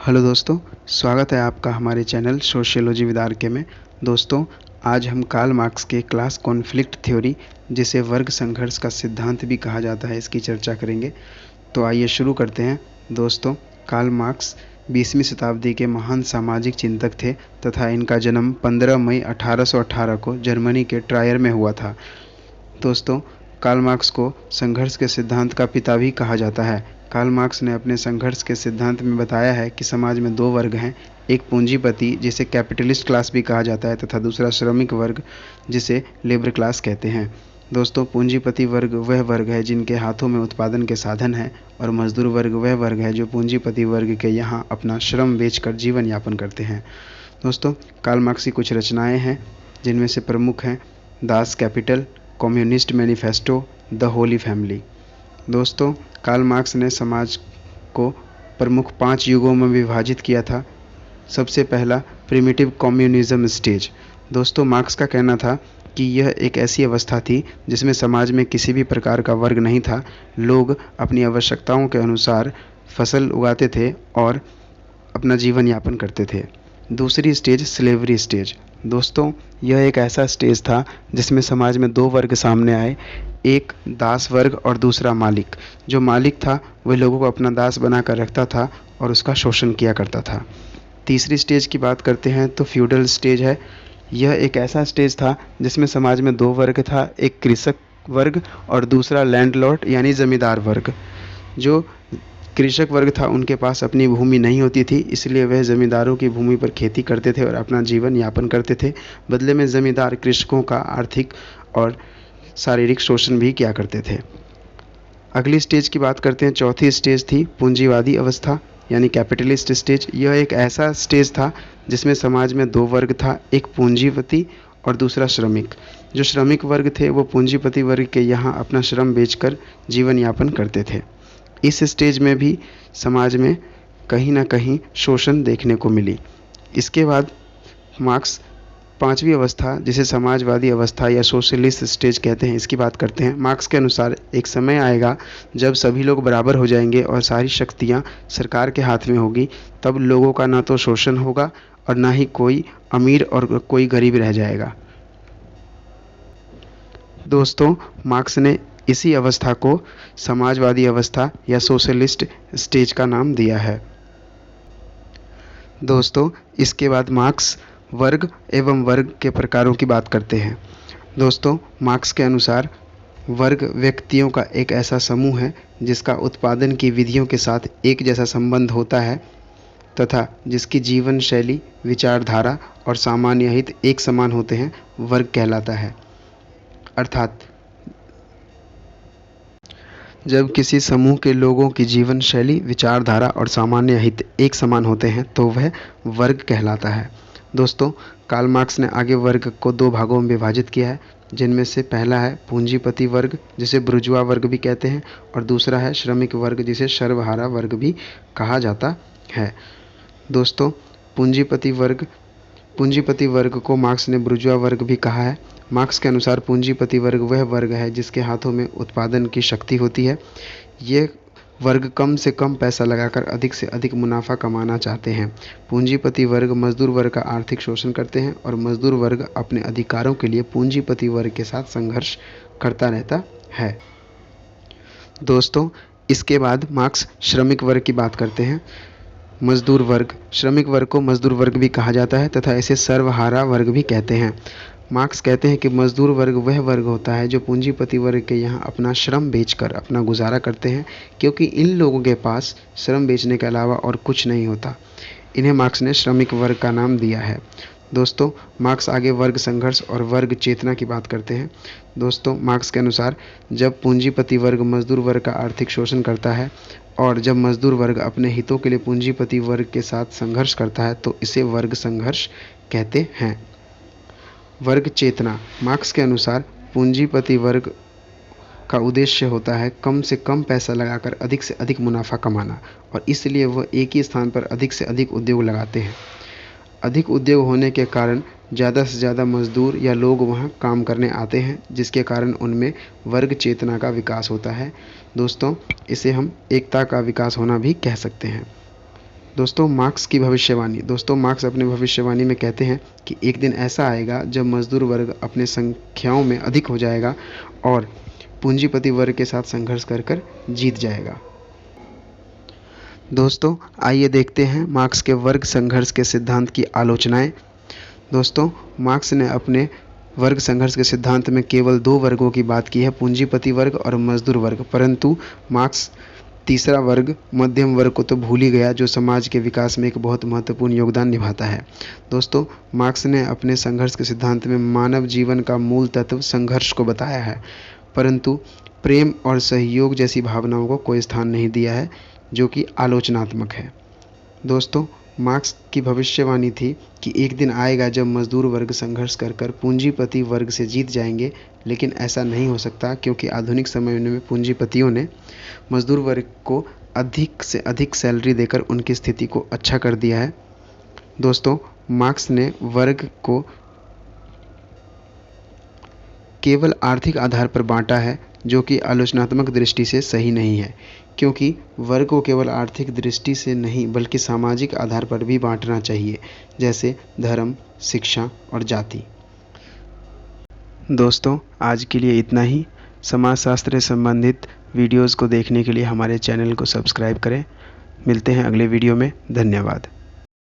Hello दोस्तों, स्वागत है आपका हमारे चैनल सोशियोलॉजी विद आर.के. में। दोस्तों, आज हम कार्ल मार्क्स के क्लास कॉन्फ्लिक्ट थ्योरी, जिसे वर्ग संघर्ष का सिद्धांत भी कहा जाता है, इसकी चर्चा करेंगे। तो आइए शुरू करते हैं। दोस्तों, कार्ल मार्क्स 20वीं शताब्दी के महान सामाजिक चिंतक थे तथा इनका जन्म 15 मई 1818 को जर्मनी के ट्रायर में हुआ था। दोस्तों, कार्ल मार्क्स को संघर्ष के सिद्धांत का पिता भी कहा जाता है। कार्ल मार्क्स ने अपने संघर्ष के सिद्धांत में बताया है कि समाज में दो वर्ग हैं, एक पूंजीपति जिसे कैपिटलिस्ट क्लास भी कहा जाता है तथा दूसरा श्रमिक वर्ग जिसे लेबर क्लास कहते हैं। दोस्तों, पूंजीपति वर्ग वह वर्ग है जिनके हाथों में उत्पादन के साधन हैं और मजदूर वर्ग वह वर्ग है जो पूंजीपति वर्ग के यहाँ अपना श्रम बेचकर जीवन यापन करते हैं। दोस्तों, कार्ल मार्क्स की कुछ रचनाएं हैं जिनमें से प्रमुख हैं Das Kapital, communist manifesto, the Holi family. दोस्तों, कार्ल मार्क्स ने समाज को प्रमुख 5 युगों में विभाजित किया था। सबसे पहला प्रिमिटिव कम्युनिज्म स्टेज। दोस्तों, मार्क्स का कहना था कि यह एक ऐसी अवस्था थी जिसमें समाज में किसी भी प्रकार का वर्ग नहीं था। लोग अपनी आवश्यकताओं के अनुसार फसल उगाते थे और अपना जीवन यापन करते थे। दूसरी स्टेज स्लेवरी स्टेज। दोस्तों, यह एक ऐसा स्टेज था जिसमें समाज में दो वर्ग सामने आए, एक दास वर्ग और दूसरा मालिक। जो मालिक था वह लोगों को अपना दास बनाकर रखता था और उसका शोषण किया करता था। तीसरी स्टेज की बात करते हैं तो फ्यूडल स्टेज है। यह एक ऐसा स्टेज था जिसमें समाज में दो वर्ग था, एक कृषक वर्ग और दूसरा लैंडलॉर्ड यानी ज़मींदार वर्ग। जो कृषक वर्ग था उनके पास अपनी भूमि नहीं होती थी, इसलिए वह ज़मींदारों की भूमि पर खेती करते थे और अपना जीवन यापन करते थे। बदले में ज़मींदार कृषकों का आर्थिक और शारीरिक शोषण भी किया करते थे। अगली स्टेज की बात करते हैं। चौथी स्टेज थी पूंजीवादी अवस्था यानी कैपिटलिस्ट स्टेज। यह एक ऐसा स्टेज था जिसमें समाज में दो वर्ग था, एक पूंजीपति और दूसरा श्रमिक। जो श्रमिक वर्ग थे वो पूंजीपति वर्ग के यहाँ अपना श्रम बेचकर जीवन यापन करते थे। इस स्टेज में भी समाज में कहीं ना कहीं शोषण देखने को मिली। इसके बाद मार्क्स 5वीं अवस्था जिसे समाजवादी अवस्था या सोशलिस्ट स्टेज कहते हैं, इसकी बात करते हैं। मार्क्स के अनुसार एक समय आएगा जब सभी लोग बराबर हो जाएंगे और सारी शक्तियां सरकार के हाथ में होगी। तब लोगों का ना तो शोषण होगा और ना ही कोई अमीर और कोई गरीब रह जाएगा। दोस्तों, मार्क्स ने इसी अवस्था को समाजवादी अवस्था या सोशलिस्ट स्टेज का नाम दिया है। दोस्तों, इसके बाद मार्क्स वर्ग एवं वर्ग के प्रकारों की बात करते हैं। दोस्तों, मार्क्स के अनुसार वर्ग व्यक्तियों का एक ऐसा समूह है जिसका उत्पादन की विधियों के साथ एक जैसा संबंध होता है तथा जिसकी जीवन शैली, विचारधारा और सामान्य हित एक समान होते हैं, वर्ग कहलाता है। अर्थात जब किसी समूह के लोगों की जीवन शैली, विचारधारा और सामान्य हित एक समान होते हैं तो वह वर्ग कहलाता है। दोस्तों, कार्ल मार्क्स ने आगे वर्ग को दो भागों में विभाजित किया है, जिनमें से पहला है पूंजीपति वर्ग जिसे बुर्जुआ वर्ग भी कहते हैं और दूसरा है श्रमिक वर्ग जिसे सर्वहारा वर्ग भी कहा जाता है। दोस्तों, पूंजीपति वर्ग को मार्क्स ने बुर्जुआ वर्ग भी कहा है। मार्क्स के अनुसार पूंजीपति वर्ग वह वर्ग है जिसके हाथों में उत्पादन की शक्ति होती है। ये वर्ग कम से कम पैसा लगाकर अधिक से अधिक मुनाफा कमाना चाहते हैं। पूंजीपति वर्ग मजदूर वर्ग का आर्थिक शोषण करते हैं और मजदूर वर्ग अपने अधिकारों के लिए पूंजीपति वर्ग के साथ संघर्ष करता रहता है। दोस्तों, इसके बाद मार्क्स श्रमिक वर्ग की बात करते हैं। मजदूर वर्ग, श्रमिक वर्ग को मजदूर वर्ग भी कहा जाता है तथा इसे सर्वहारा वर्ग भी कहते हैं। मार्क्स कहते हैं कि मजदूर वर्ग वह वर्ग होता है जो पूंजीपति वर्ग के यहाँ अपना श्रम बेचकर अपना गुजारा करते हैं, क्योंकि इन लोगों के पास श्रम बेचने के अलावा और कुछ नहीं होता। इन्हें मार्क्स ने श्रमिक वर्ग का नाम दिया है। दोस्तों, मार्क्स आगे वर्ग संघर्ष और वर्ग चेतना की बात करते हैं। दोस्तों, मार्क्स के अनुसार जब पूंजीपति वर्ग मजदूर वर्ग का आर्थिक शोषण करता है और जब मजदूर वर्ग अपने हितों के लिए पूंजीपति वर्ग के साथ संघर्ष करता है तो इसे वर्ग संघर्ष कहते हैं। वर्ग चेतना, मार्क्स के अनुसार पूंजीपति वर्ग का उद्देश्य होता है कम से कम पैसा लगाकर अधिक से अधिक मुनाफा कमाना और इसलिए वह एक ही स्थान पर अधिक से अधिक उद्योग लगाते हैं। अधिक उद्योग होने के कारण ज़्यादा से ज़्यादा मजदूर या लोग वहाँ काम करने आते हैं, जिसके कारण उनमें वर्ग चेतना का विकास होता है। दोस्तों, इसे हम एकता का विकास होना भी कह सकते हैं। दोस्तों मार्क्स की भविष्यवाणी। दोस्तों मार्क्स अपने भविष्यवाणी में कहते हैं कि एक दिन ऐसा आएगा जब मजदूर वर्ग अपने संख्याओं में अधिक हो जाएगा और पूंजीपति वर्ग के साथ संघर्ष कर कर जीत जाएगा। दोस्तों आइए देखते हैं मार्क्स के वर्ग संघर्ष के सिद्धांत की आलोचनाएं। दोस्तों मार्क्स ने अपने वर्ग संघर्ष के सिद्धांत में केवल दो वर्गों की बात की है, पूंजीपति वर्ग और मजदूर वर्ग, परंतु मार्क्स तीसरा वर्ग मध्यम वर्ग को तो भूल ही गया, जो समाज के विकास में एक बहुत महत्वपूर्ण योगदान निभाता है। दोस्तों मार्क्स ने अपने संघर्ष के सिद्धांत में मानव जीवन का मूल तत्व संघर्ष को बताया है, परंतु प्रेम और सहयोग जैसी भावनाओं को कोई स्थान नहीं दिया है, जो कि आलोचनात्मक है। दोस्तों मार्क्स की भविष्यवाणी थी कि एक दिन आएगा जब मजदूर वर्ग संघर्ष कर कर पूंजीपति वर्ग से जीत जाएंगे, लेकिन ऐसा नहीं हो सकता क्योंकि आधुनिक समय में पूंजीपतियों ने मजदूर वर्ग को अधिक से अधिक सैलरी देकर उनकी स्थिति को अच्छा कर दिया है। दोस्तों मार्क्स ने वर्ग को केवल आर्थिक आधार पर बांटा है, जो कि आलोचनात्मक दृष्टि से सही नहीं है, क्योंकि वर्ग को केवल आर्थिक दृष्टि से नहीं बल्कि सामाजिक आधार पर भी बांटना चाहिए, जैसे धर्म, शिक्षा और जाति। दोस्तों आज के लिए इतना ही। समाजशास्त्र से संबंधित वीडियोज़ को देखने के लिए हमारे चैनल को सब्सक्राइब करें। मिलते हैं अगले वीडियो में। धन्यवाद।